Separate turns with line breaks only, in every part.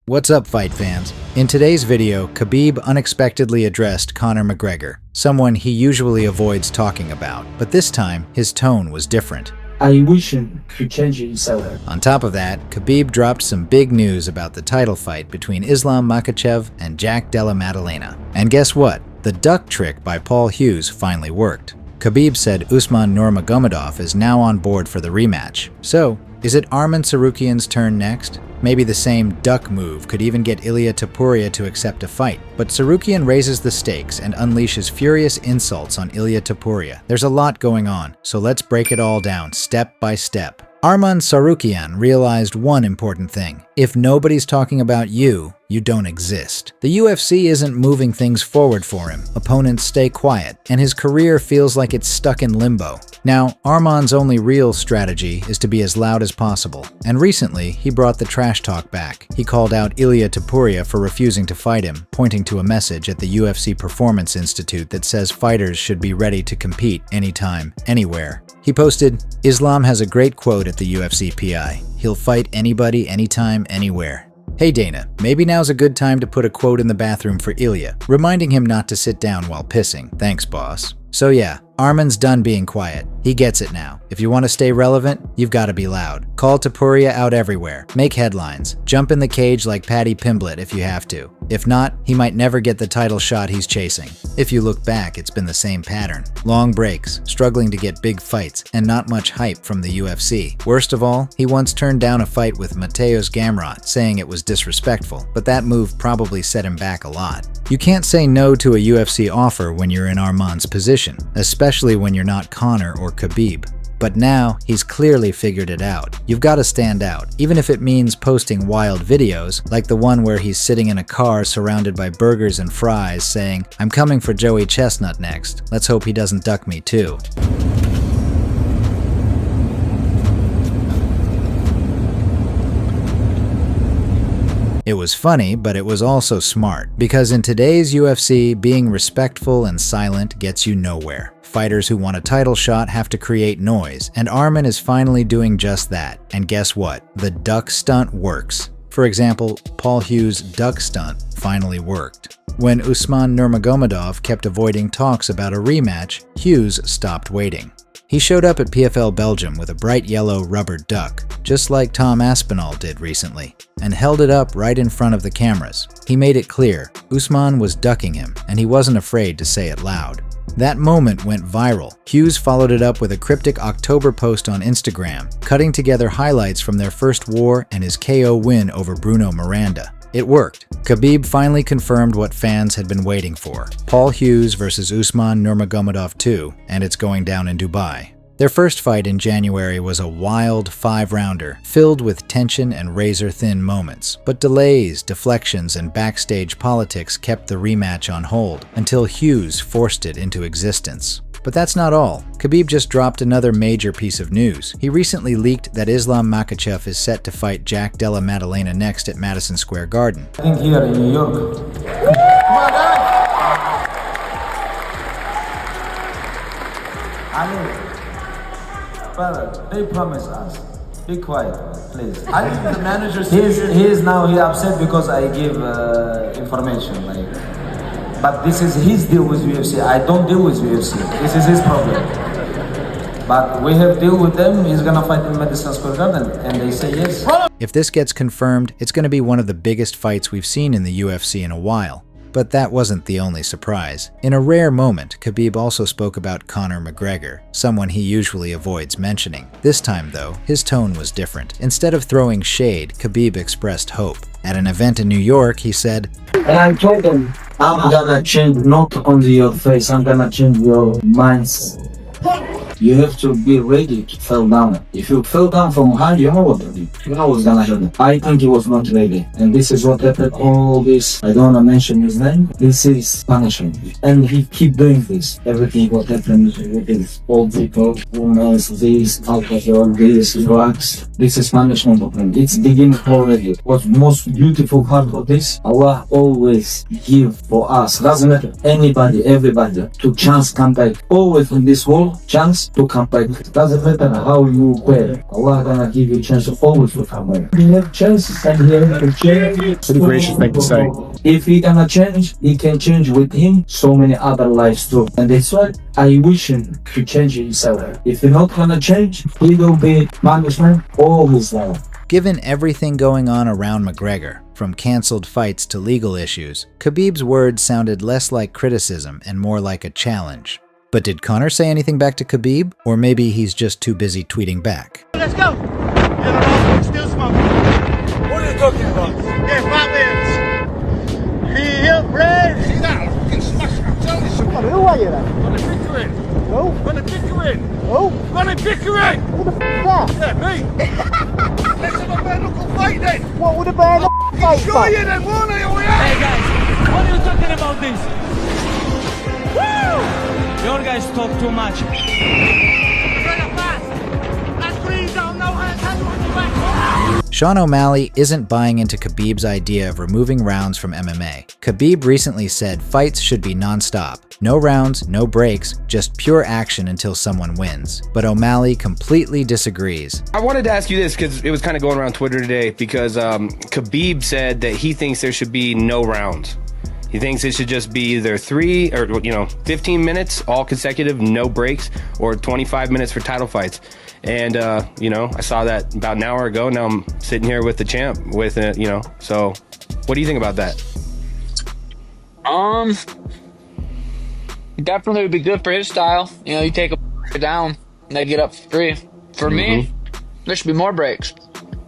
What's up, fight fans? In today's video, Khabib unexpectedly addressed Conor McGregor, someone he usually avoids talking about, but this time, his tone was different.
I wish him to change himself.
On top of that, Khabib dropped some big news about the title fight between Islam Makhachev and Della Maddalena. And guess what? The duck trick by Paul Hughes finally worked. Khabib said Usman Nurmagomedov is now on board for the rematch. So, is it Arman Tsarukyan's turn next? Maybe the same duck move could even get Ilia Topuria to accept a fight. But Tsarukian raises the stakes and unleashes furious insults on Ilya Topuria. There's a lot going on, so let's break it all down step by step. Arman Tsarukyan realized one important thing. If nobody's talking about you, you don't exist. The UFC isn't moving things forward for him. Opponents stay quiet, and his career feels like it's stuck in limbo. Now, Arman's only real strategy is to be as loud as possible, and recently, he brought the trash talk back. He called out Ilia Topuria for refusing to fight him, pointing to a message at the UFC Performance Institute that says fighters should be ready to compete anytime, anywhere. He posted, "Islam has a great quote at the UFC PI. He'll fight anybody, anytime, anywhere. Hey Dana, maybe now's a good time to put a quote in the bathroom for Ilya, reminding him not to sit down while pissing. Thanks, boss." So yeah, Arman's done being quiet. He gets it now. If you want to stay relevant, you've got to be loud. Call Topuria out everywhere. Make headlines. Jump in the cage like Paddy Pimblett if you have to. If not, he might never get the title shot he's chasing. If you look back, it's been the same pattern. Long breaks, struggling to get big fights, and not much hype from the UFC. Worst of all, he once turned down a fight with Mateusz Gamrot, saying it was disrespectful, but that move probably set him back a lot. You can't say no to a UFC offer when you're in Arman's position, especially when you're not Conor or Khabib. But now, he's clearly figured it out. You've got to stand out, even if it means posting wild videos, like the one where he's sitting in a car surrounded by burgers and fries saying, "I'm coming for Joey Chestnut next. Let's hope he doesn't duck me too." It was funny, but it was also smart, because in today's UFC, being respectful and silent gets you nowhere. Fighters who want a title shot have to create noise, and Arman is finally doing just that. And guess what? The duck stunt works. For example, Paul Hughes' duck stunt finally worked. When Usman Nurmagomedov kept avoiding talks about a rematch, Hughes stopped waiting. He showed up at PFL Belgium with a bright yellow rubber duck, just like Tom Aspinall did recently, and held it up right in front of the cameras. He made it clear Usman was ducking him, and he wasn't afraid to say it loud. That moment went viral. Hughes followed it up with a cryptic October post on Instagram, cutting together highlights from their first war and his KO win over Bruno Miranda. It worked. Khabib finally confirmed what fans had been waiting for. Paul Hughes versus Usman Nurmagomedov 2, and it's going down in Dubai. Their first fight in January was a wild 5-rounder, filled with tension and razor-thin moments. But delays, deflections, and backstage politics kept the rematch on hold, until Hughes forced it into existence. But that's not all. Khabib just dropped another major piece of news. He recently leaked that Islam Makhachev is set to fight Della Maddalena next at Madison Square Garden.
I think here in New York. But they promised us. Be quiet, please.
I think the manager.
He's now upset because I give information. But this is his deal with UFC. I don't deal with UFC. This is his problem. But we have deal with them. He's gonna fight in Madison Square Garden, and they say yes.
If this gets confirmed, it's going to be one of the biggest fights we've seen in the UFC in a while. But that wasn't the only surprise. In a rare moment, Khabib also spoke about Conor McGregor, someone he usually avoids mentioning. This time, though, his tone was different. Instead of throwing shade, Khabib expressed hope. At an event in New York, he said,
And I told them, I'm gonna change not only your face, I'm gonna change your minds. You have to be ready to fall down. If you fell down from high, you know what to do. You know what's gonna happen. I think he was not ready. And this is what happened. All this, I don't wanna mention his name. This is punishment. And he keep doing this. Everything what happened with these old people, women, this, alcohol, this, drugs. This is punishment of him. It's beginning already. What's most beautiful part of this? Allah always give for us. Doesn't matter. Anybody, everybody, to chance come back. Always in this world, chance to come back. Doesn't matter how you play. Allah gonna give you a chance always to come back. You have chances and he have to change.
Pretty gracious thing to say.
If he gonna change, he can change with him so many other lives too. And that's why I wish him to change himself. If he's not gonna change, he will be punishment all his life.
Given everything going on around McGregor, from cancelled fights to legal issues, Khabib's words sounded less like criticism and more like a challenge. But did Conor say anything back to Khabib? Or maybe he's just too busy tweeting back?
Let's go! Yeah, still smoking. What are you talking about? Yeah, 5 minutes. He up, red. See that? I'm fucking smash. I'm telling you something.
Who are you then?
Gonna bickering.
Who?
Gonna bickering.
Who?
Gonna bickering.
Who the f*** is that?
Yeah, me. Let's have a bare knuckle fight then.
What would a bare fight
Show
for?
you then, won't I? Oh, yeah.
Hey guys, what are you talking about this? Woo! Your guys talk too much.
Sean O'Malley isn't buying into Khabib's idea of removing rounds from MMA. Khabib recently said fights should be non-stop. No rounds, no breaks, just pure action until someone wins. But O'Malley completely disagrees.
I wanted to ask you this because it was kind of going around Twitter today because Khabib said that he thinks there should be no rounds. He thinks it should just be either 3 or 15 minutes, all consecutive, no breaks, or 25 minutes for title fights. And, I saw that about an hour ago. Now I'm sitting here with the champ with it, So what do you think about that?
Definitely would be good for his style. You take a down and they get up for 3. For me, there should be more breaks.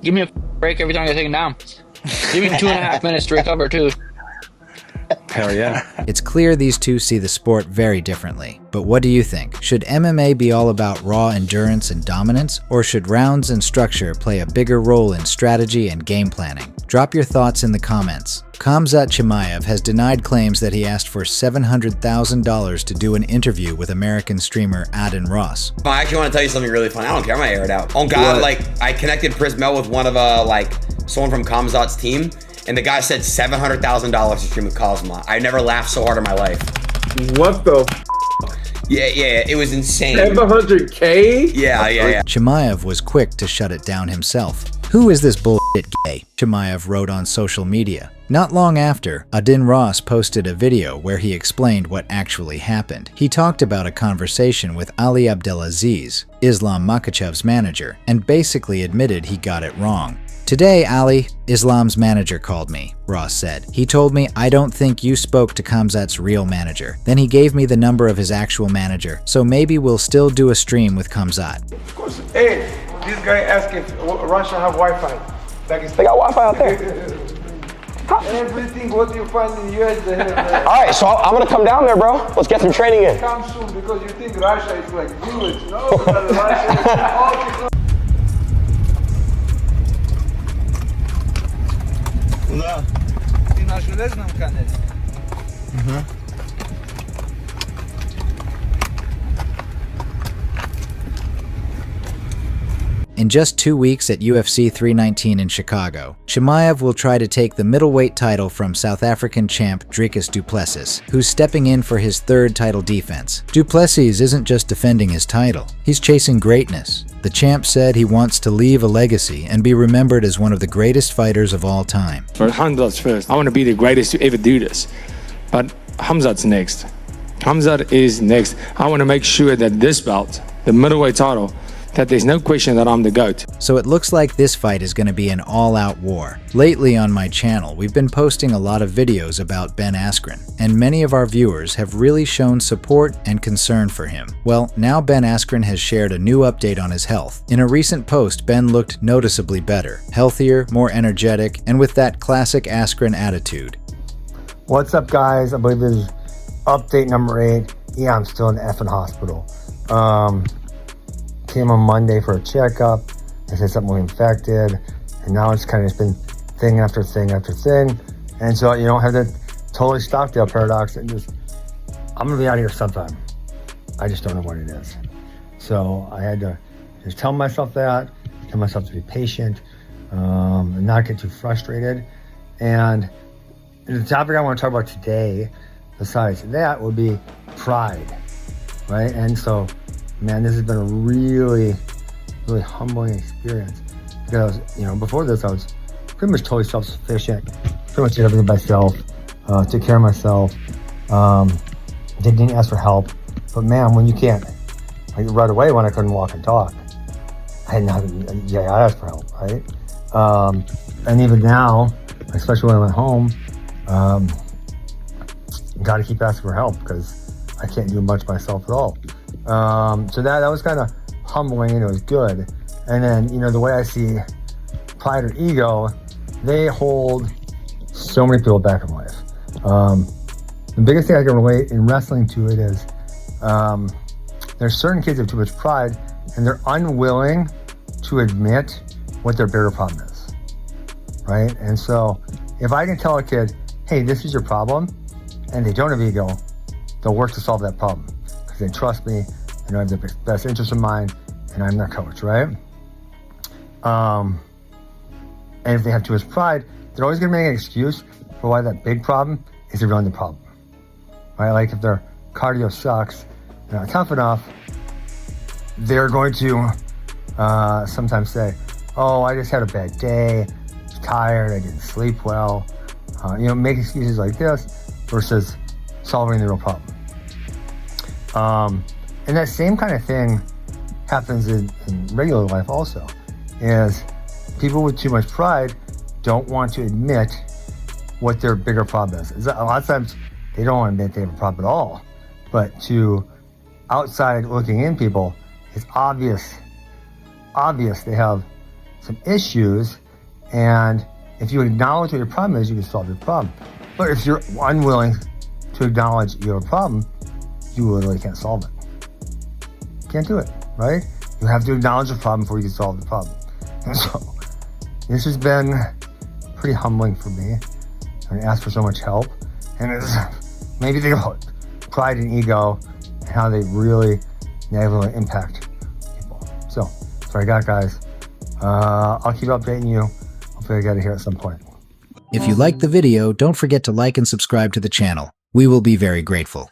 Give me a break every time I take him down. Give me 2.5 minutes to recover too.
Hell yeah.
It's clear these two see the sport very differently. But what do you think? Should MMA be all about raw endurance and dominance, or should rounds and structure play a bigger role in strategy and game planning? Drop your thoughts in the comments. Khamzat Chimaev has denied claims that he asked for $700,000 to do an interview with American streamer Adin Ross.
I actually want to tell you something really funny. I don't care. I'm gonna air it out. Oh God, I connected Prismel with one of someone from Khamzat's team, and the guy said $700,000 to stream with Cosma. I never laughed so hard in my life.
What the
Yeah, it was insane.
700K?
Yeah.
Chimaev was quick to shut it down himself. Who is this bullshit gay? Chimaev wrote on social media. Not long after, Adin Ross posted a video where he explained what actually happened. He talked about a conversation with Ali Abdelaziz, Islam Makhachev's manager, and basically admitted he got it wrong. Today, Ali, Islam's manager, called me, Ross said. He told me, I don't think you spoke to Khamzat's real manager. Then he gave me the number of his actual manager, so maybe we'll still do a stream with Khamzat.
Of course. Hey, this guy asking if Russia have Wi-Fi.
They got Wi-Fi out there.
Everything what you find in the US, they have.
All right, so I'm gonna come down there, bro. Let's get some training in.
Come soon because you think Russia is like village. No, Russia is all technology.
Да. Ты на железном канале?
In just 2 weeks at UFC 319 in Chicago, Chimaev will try to take the middleweight title from South African champ Dricus du Plessis, who's stepping in for his 3rd title defense. Du Plessis isn't just defending his title, he's chasing greatness. The champ said he wants to leave a legacy and be remembered as one of the greatest fighters of all time.
For Hamzat's first, I want to be the greatest to ever do this. But Hamzat's next. Khamzat is next. I want to make sure that this belt, the middleweight title, that there's no question that I'm the GOAT.
So it looks like this fight is going to be an all-out war. Lately on my channel, we've been posting a lot of videos about Ben Askren, and many of our viewers have really shown support and concern for him. Well, now Ben Askren has shared a new update on his health. In a recent post, Ben looked noticeably better, healthier, more energetic, and with that classic Askren attitude.
What's up, guys? I believe this is update number 8. Yeah, I'm still in the effing hospital. Came on Monday for a checkup. They said something was infected, and now it's kind of just been thing after thing after thing. And so, have the totally Stockdale paradox, and I'm gonna be out of here sometime. I just don't know what it is. So I had to just tell myself that, tell myself to be patient, and not get too frustrated. And the topic I want to talk about today, besides that, would be pride, right? And so man, this has been a really, really humbling experience. Because, before this, I was pretty much totally self-sufficient, pretty much did everything myself, took care of myself, didn't ask for help. But man, when you can't, like right away when I couldn't walk and talk, I asked for help, right? And even now, especially when I'm at home, got to keep asking for help because I can't do much myself at all. So that was kind of humbling, and it was good. And then, the way I see pride or ego, they hold so many people back in life. The biggest thing I can relate in wrestling to it is there's certain kids that have too much pride and they're unwilling to admit what their bigger problem is, right? And so if I can tell a kid, hey, this is your problem, and they don't have ego, they'll work to solve that problem because they trust me, and I have the best interest in mind, and I'm their coach, right? And if they have too much pride, they're always going to make an excuse for why that big problem is really the problem, right? Like if their cardio sucks, they're not tough enough, they're going to sometimes say, oh, I just had a bad day, I was tired, I didn't sleep well, make excuses like this versus solving the real problem. And that same kind of thing happens in regular life also, is people with too much pride don't want to admit what their bigger problem is. A lot of times they don't want to admit they have a problem at all, but to outside looking in people, it's obvious they have some issues, and if you acknowledge what your problem is, you can solve your problem. But if you're unwilling to acknowledge you have a problem, you literally can't solve it. Can't do it, right? You have to acknowledge the problem before you can solve the problem. And so this has been pretty humbling for me. I asked for so much help, and it's maybe think about pride and ego and how they really negatively impact people. So that's what I got, guys. I'll keep updating you. Hopefully I get it here at some point.
If you liked the video, don't forget to like and subscribe to the channel. We will be very grateful.